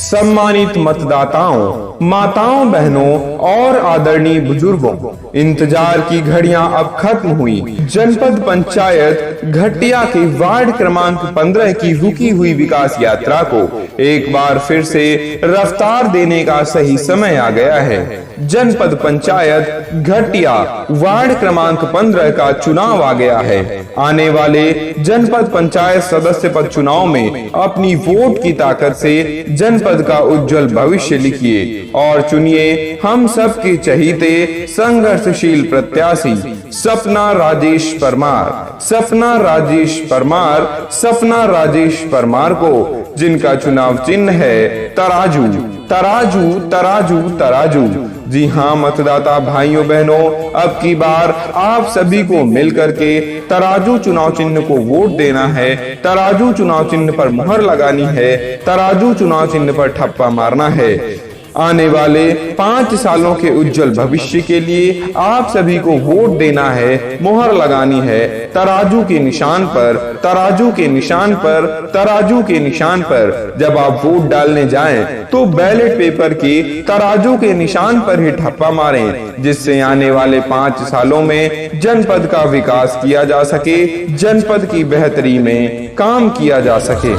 सम्मानित मतदाताओं, माताओं, बहनों और आदरणीय बुजुर्गों, इंतजार की घड़ियां अब खत्म हुई। जनपद पंचायत घटिया के वार्ड क्रमांक 15 की रुकी हुई विकास यात्रा को एक बार फिर से रफ्तार देने का सही समय आ गया है। जनपद पंचायत घटिया वार्ड क्रमांक 15 का चुनाव आ गया है। आने वाले जनपद पंचायत सदस्य पद चुनाव में अपनी वोट की ताकत से जनपद का उज्जवल भविष्य लिखिए और चुनिए हम सबके चहीते संघर्षशील प्रत्याशी सपना राजेश परमार, सपना राजेश परमार, सपना राजेश परमार को, जिनका चुनाव चिन्ह है तराजू, तराजू, तराजू, तराजू। जी हाँ मतदाता भाइयों बहनों, अब की बार आप सभी को मिलकर के तराजू चुनाव चिन्ह को वोट देना है, तराजू चुनाव चिन्ह पर मुहर लगानी है, तराजू चुनाव चिन्ह पर ठप्पा मारना है। आने वाले 5 सालों के उज्जवल भविष्य के लिए आप सभी को वोट देना है, मुहर लगानी है तराजू के निशान पर, तराजू के निशान पर, तराजू के निशान पर। जब आप वोट डालने जाएं तो बैलेट पेपर के तराजू के निशान पर ही ठप्पा मारें, जिससे आने वाले 5 सालों में जनपद का विकास किया जा सके, जनपद की बेहतरी में काम किया जा सके।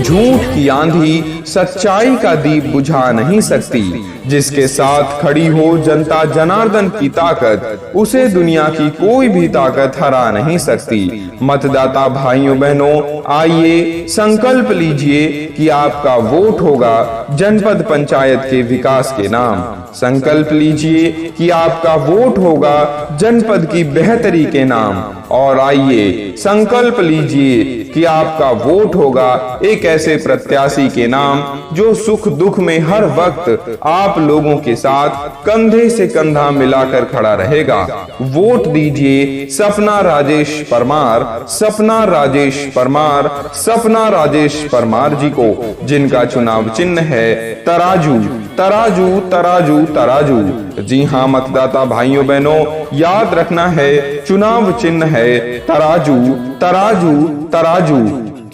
झूठ की आंधी सच्चाई का दीप बुझा नहीं सकती। जिसके साथ खड़ी हो जनता जनार्दन की ताकत, उसे दुनिया की कोई भी ताकत हरा नहीं सकती। मतदाता भाइयों बहनों, आइए संकल्प लीजिए कि आपका वोट होगा जनपद पंचायत के विकास के नाम। संकल्प लीजिए कि आपका वोट होगा जनपद की बेहतरी के नाम। और आइए संकल्प लीजिए कि आपका वोट होगा एक ऐसे प्रत्याशी के नाम जो सुख दुख में हर वक्त आप लोगों के साथ कंधे से कंधा मिलाकर खड़ा रहेगा। वोट दीजिए सपना राजेश परमार, सपना राजेश परमार, सपना राजेश परमार जी को, जिनका चुनाव चिन्ह है तराजू, तराजू, तराजू, तराजू। जी हाँ मतदाता भाइयों बहनों, याद रखना है चुनाव चिन्ह है तराजू, तराजू, तराजू।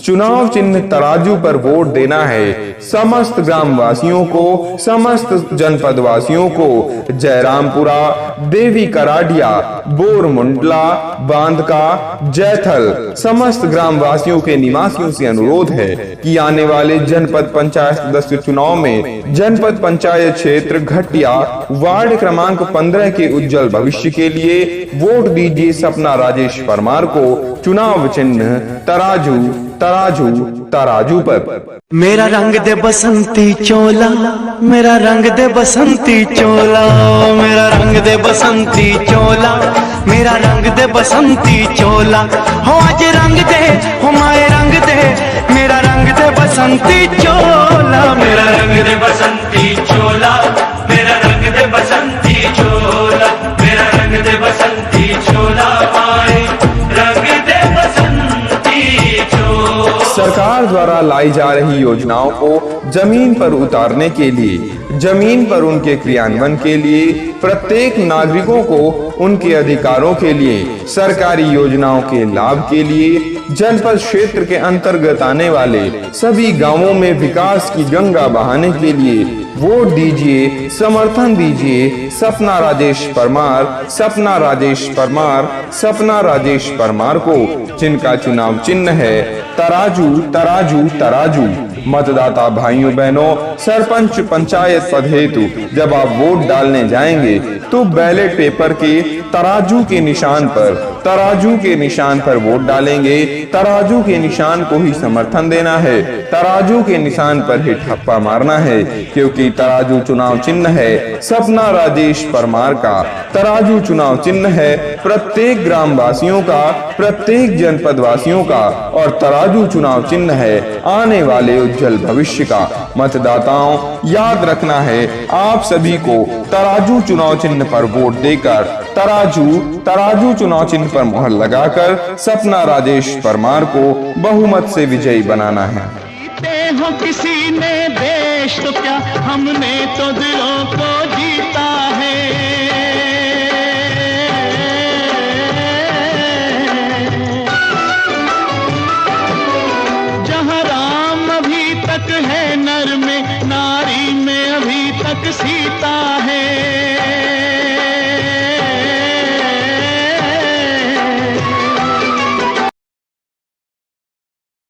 चुनाव चिन्ह तराजू पर वोट देना है समस्त ग्राम वासियों को, समस्त जनपद वासियों को। जयरामपुरा, देवी कराडिया, बोरमुंडला, बांधका, जैथल समस्त ग्राम वासियों के निवासियों से अनुरोध है कि आने वाले जनपद पंचायत सदस्य चुनाव में जनपद पंचायत क्षेत्र घटिया वार्ड क्रमांक 15 के उज्जवल भविष्य के लिए वोट दीजिए सपना राजेश परमार को, चुनाव चिन्ह तराजू, तराजू, तराजू पर। मेरा रंग दे बसंती चोला, मेरा रंग दे बसंती चोला, मेरा रंग दे बसंती चोला, मेरा रंग दे बसंती चोला। हो आज रंग दे, हो माए रंग दे, मेरा रंग दे बसंती चोला, मेरा रंग दे बसंती चोला, मेरा रंग दे बसंती चोला, मेरा रंग दे बसंती चोला, माए रंग दे बसंती चोला। सरकार द्वारा लाई जा रही योजनाओं को जमीन पर उतारने के लिए, जमीन पर उनके क्रियान्वयन के लिए, प्रत्येक नागरिकों को उनके अधिकारों के लिए, सरकारी योजनाओं के लाभ के लिए, जनपद क्षेत्र के अंतर्गत आने वाले सभी गांवों में विकास की गंगा बहाने के लिए वोट दीजिए, समर्थन दीजिए सपना राजेश परमार, सपना राजेश परमार, सपना राजेश परमार को, जिनका चुनाव चिन्ह है तराजू, तराजू, तराजू। मतदाता भाइयों बहनों, सरपंच पंचायत पद हेतु जब आप वोट डालने जाएंगे तो बैलेट पेपर के तराजू के निशान पर, तराजू के निशान पर वोट डालेंगे। तराजू के निशान को ही समर्थन देना है, तराजू के निशान पर ही ठप्पा मारना है, क्योंकि तराजू चुनाव चिन्ह है सपना राजेश परमार का। तराजू चुनाव चिन्ह है प्रत्येक ग्राम वासियों का, प्रत्येक जनपद वासियों का, और तराजू चुनाव चिन्ह है आने वाले उज्जवल भविष्य का। मतदाताओं, याद रखना है आप सभी को तराजू चुनाव चिन्ह पर वोट देकर तराजू चुनाव चिन्ह पर मुहर लगाकर सपना राजेश परमार को बहुमत से विजयी बनाना है। हो किसी ने देश तो क्या, हमने तो दिलों को जीता है। जहाँ राम अभी तक है नर में, नारी में अभी तक सीता है।